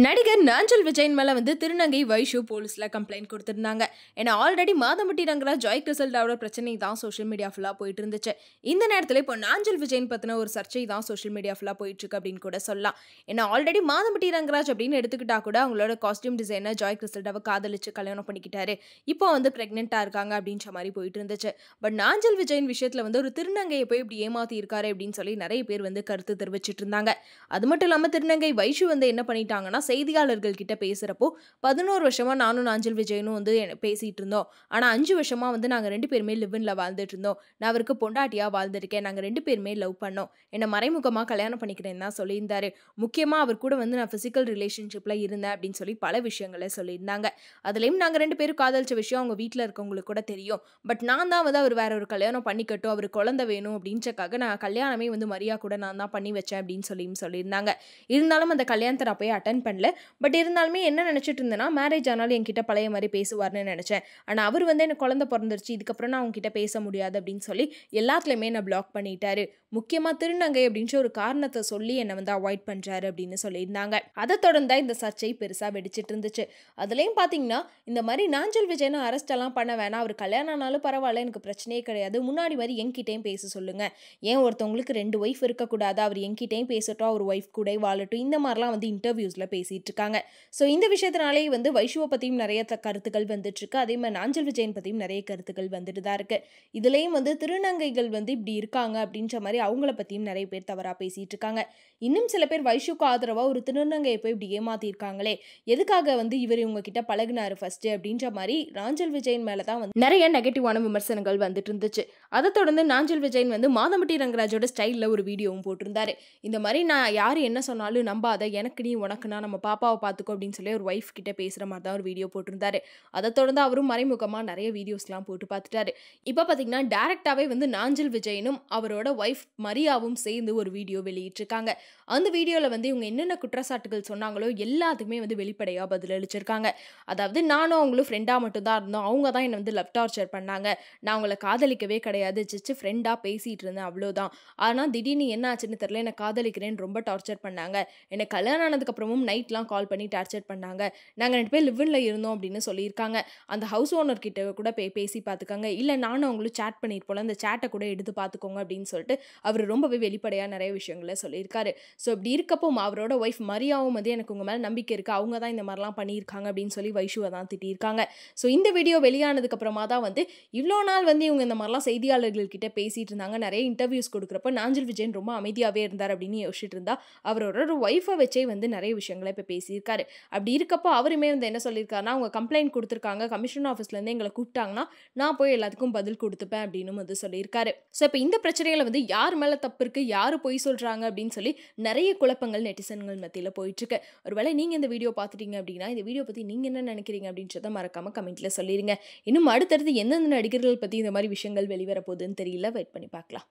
நடிகர் நாஞ்சல் விஜயன் மேல திருநங்கை வைஷு போலீஸ்ல கம்ப்ளைண்ட் கொடுத்திருந்தாங்க. ஏன்னா ஆல்ரெடி மாதம்பட்டி ரங்கராஜ் ஜாய் கிறிசல்டாவோட பிரச்சனை தான் சோஷியல் மீடியா ஃபுல்லா போயிட்டு இருந்துச்சு. இந்த நேரத்துல இப்போ நாஞ்சல் விஜயன் பத்தின ஒரு சர்ச்சை தான் சோஷியல் மீடியா ஃபுல்லா போயிட்டு இருக்கு அப்படின்னு கூட சொல்லலாம். ஏன்னா ஆல்ரெடி மாதம்பட்டி ரங்கராஜ் அப்படின்னு எடுத்துக்கிட்டா கூட அவங்களோட காஸ்டியூம் டிசைனர் ஜாய் கிறிசல்டாவை காதலிச்சு கல்யாணம் பண்ணிக்கிட்டாரு. இப்போ பிரெக்னெண்டா இருக்காங்க அப்படின்ற மாதிரி போயிட்டு இருந்துச்சு. பட் நாஞ்சல் விஜயன் விஷயத்துல ஒரு திருநங்கையை போய் இப்படி ஏமாத்தி இருக்காரு அப்படின்னு சொல்லி நிறைய பேர் கருத்து தெரிவிச்சிட்டு இருந்தாங்க. அது மட்டும் இல்லாம திருநங்கை வைஷு என்ன பண்ணிட்டாங்கன்னா செய்தியாளர்கள் கிட்ட பேசுறப்போ 11 வருஷமா நானும் நாஞ்சல் விஜயனும் பேசிட்டு இருந்தோம். ஆனா 5 வருஷமா நாங்க 2 பேருமே லிவ்இன்ல வாழ்ந்துட்டு இருந்தோம். நான் அவருக்கு பொண்டாட்டியா வாழ்ந்திருக்கேன். நாங்க 2 பேருமே லவ் பண்ணோம். என்ன மறைமுகமா கல்யாணம் பண்ணிக்கிறேன்னு தான் சொல்லியிருந்தாரு. முக்கியமா அவர் கூட நான் பிசிக்கல் ரிலேஷன்ஷிப்ல இருந்தேன் அப்படின்னு சொல்லி பல விஷயங்களை சொல்லியிருந்தாங்க. அதுலயும் நாங்க 2 பேரும் காதலிச்ச விஷயம் அவங்க வீட்டுல இருக்கவங்களுக்கு கூட தெரியும். பட் நான் தான் அவர் வேற ஒரு கல்யாணம் பண்ணிக்கட்டும், அவர் குழந்தை வேணும் அப்படின்றக்காக நான் கல்யாணமே மரியா கூட நான் தான் பண்ணி வச்சேன் அப்படின்னு சொல்லியிருந்தாங்க. இருந்தாலும் அந்த கல்யாணத்தை நான் போய் அட்டன் பண்ணல. பட் இருந்தாலுமே என்ன நினைச்சிட்டு இருந்தேன்னா, மேரேஜ் ஆனாலும் என்கிட்ட பழைய மாதிரி பேசுவார்னு நினைச்சேன். ஆனா அவர் எனக்கு குழந்தை பிறந்துருச்சு, இதுக்கப்புறம் நான் உங்ககிட்ட பேச முடியாது அப்படின்னு சொல்லி எல்லாத்துலயுமே என்ன பிளாக் பண்ணிட்டாரு. முக்கியமா திருநங்கை அப்படின்ற ஒரு காரணத்தை சொல்லி என்னை அவாய்ட் பண்றாரு அப்படின்னு சொல்லியிருந்தாங்க. அதை தொடர்ந்து இந்த சர்ச்சை பெருசா வெடிச்சிட்டு இருந்துச்சு. அதுலயும் பாத்தீங்கன்னா, இந்த மாதிரி நாஞ்சல் விஜயனை அரெஸ்ட் எல்லாம் பண்ண வேணாம், அவர் கல்யாணம் ஆனாலும் பரவாயில்ல, எனக்கு பிரச்சனையே கிடையாது, முன்னாடி மாதிரி என்கிட்டயும் பேச சொல்லுங்க, ஏன் ஒருத்தவங்களுக்கு 2 ஒய்ஃப் இருக்கக்கூடாது, அவர் என்கிட்டயும் பேசட்டும், அவர் ஒய்ஃப் கூட வாழட்டும், இந்த மாதிரிலாம் இன்டர்வியூஸ்ல பேசிட்டு இருக்காங்க. ஸோ இந்த விஷயத்தினாலே வைஷுவை பற்றியும் நிறைய கருத்துக்கள் வந்துட்டு இருக்கு. அதே மாதிரி நாஞ்சல் விஜயன் பற்றியும் நிறைய கருத்துக்கள் வந்துட்டு தான் இருக்கு. இதுலேயும் திருநங்கைகள் இப்படி இருக்காங்க அப்படின்ற மாதிரி அவங்கள பற்றியும் நிறைய பேர் தவறாக பேசிட்டு இருக்காங்க. இன்னும் சில பேர் வைஷுக்கு ஆதரவாக ஒரு திருநங்கையை போய் இப்படி ஏமாத்திருக்காங்களே, எதுக்காக இவர் இவங்க கிட்ட பழகினாரு ஃபர்ஸ்ட் அப்படின்ற மாதிரி நாஞ்சல் விஜயன் மேலே தான் நிறைய நெகட்டிவான விமர்சனங்கள் வந்துட்டு இருந்துச்சு. அதை தொடர்ந்து நாஞ்சல் விஜயன் மாதம்பட்டி ரங்கராஜோட ஸ்டைலில் ஒரு வீடியோவும் போட்டிருந்தாரு. இந்த மாதிரி நான் யார் என்ன சொன்னாலும் நம்பாத, எனக்கு நீ உனக்குனா நம்ம பாப்பாவை பார்த்துக்கோ அப்படின்னு சொல்லி ஒரு ஒய்ஃப் கிட்ட பேசுகிற மாதிரி தான் ஒரு வீடியோ போட்டிருந்தாரு. அதை தொடர்ந்து அவரும் மறைமுகமாக நிறைய வீடியோஸ்லாம் போட்டு பார்த்துட்டாரு. இப்போ பார்த்தீங்கன்னா டேரெக்டாகவே நாஞ்சல் விஜயனும் அவரோட ஒய்ஃப் மரியாவும் சேர்ந்து ஒரு வீடியோ வெளியிட்டிருக்காங்க. அந்த வீடியோவில் இவங்க என்னென்ன குற்றச்சாட்டுகள் சொன்னாங்களோ எல்லாத்துக்குமே வெளிப்படையாக பதில் அளிச்சிருக்காங்க. அதாவது நானும் அவங்களும் ஃப்ரெண்டாக மட்டும்தான் இருந்தோம், அவங்க தான் என்னை லவ் டார்ச்சர் பண்ணாங்க, நான் அவங்கள காதலிக்கவே கிடையாது, ஜஸ்ட் ஃப்ரெண்டாக பேசிகிட்டு இருந்தேன் அவ்வளோதான். ஆனால் திடீர்னு என்ன ஆச்சுன்னு தெரியல, என்னை காதலிக்கிறேன்னு ரொம்ப டார்ச்சர் பண்ணாங்க, என்னை கல்யாணம் ஆனதுக்கப்புறமும் நைட்லாம் கால் பண்ணி டார்ச்சர் பண்ணாங்க, நாங்கள் 2 பேர் லிவ்இன்ல இருந்தோம் அப்படின்னு சொல்லியிருக்காங்க. அந்த ஹவுஸ் ஓனர் கிட்ட கூட பேசி பார்த்துக்காங்க, இல்லை நானும் அவங்களும் சேட் பண்ணியிருப்போம், அந்த சேட்டை கூட எடுத்து பார்த்துக்கோங்க அப்படின்னு சொல்லிட்டு அவர் ரொம்பவே வெளிப்படையாக நிறைய விஷயங்களை சொல்லியிருக்காரு. ஸோ இப்படி இருக்கப்போ அவரோட ஒய்ஃப் மரியாவும் எனக்கு உங்கள் மேலே நம்பிக்கை இருக்குது, அவங்க தான் இந்த மாதிரிலாம் பண்ணியிருக்காங்க அப்படின்னு சொல்லி வைஷுவை தான் திட்டியிருக்காங்க. ஸோ இந்த வீடியோ வெளியானதுக்கு அப்புறமா தான் இவ்வளோ நாள் இவங்க இந்த மாதிரிலாம் செய்தியாளர்கள் கிட்ட பேசிட்டு இருந்தாங்க, நிறைய இன்டர்வியூஸ் கொடுக்குறப்ப நாஞ்சல் விஜயன் ரொம்ப அமைதியாகவே இருந்தார் அப்படின்னு யோசிச்சுட்டு இருந்தா, அவரோட ஒரு ஒய்ஃபை வச்சே நிறைய விஷயங்களை இப்போ பேசியிருக்காரு. அப்படி இருக்கப்போ அவருமே என்ன சொல்லியிருக்காருன்னா, அவங்க கம்ப்ளைண்ட் கொடுத்துருக்காங்க, கமிஷன் ஆஃபீஸ்லேருந்து எங்களை கூப்பிட்டாங்கன்னா நான் போய் எல்லாத்துக்கும் பதில் கொடுத்துப்பேன் அப்படின்னு சொல்லியிருக்காரு. ஸோ இப்போ இந்த பிரச்சனைகளை யார் மேலே தப்பு இருக்கு, யார் பொய் சொல்கிறாங்க அப்படின்னு சொல்லி நிறைய குழப்பங்கள் நெட்டிசன்கள் மத்தியில் போயிட்டுருக்கு. ஒருவேளை நீங்கள் இந்த வீடியோ பார்த்துட்டீங்க அப்படின்னா இந்த வீடியோ பற்றி நீங்கள் என்ன நினைக்கிறீங்க அப்படின்றத மறக்காமல் கமெண்ட்டில் சொல்லிடுங்க. இன்னும் அடுத்தடுத்து எந்தெந்த நடிகர்கள் பற்றி இந்த மாதிரி விஷயங்கள் வெளிவர போகுதுன்னு தெரியல, வெயிட் பண்ணி பார்க்கலாம்.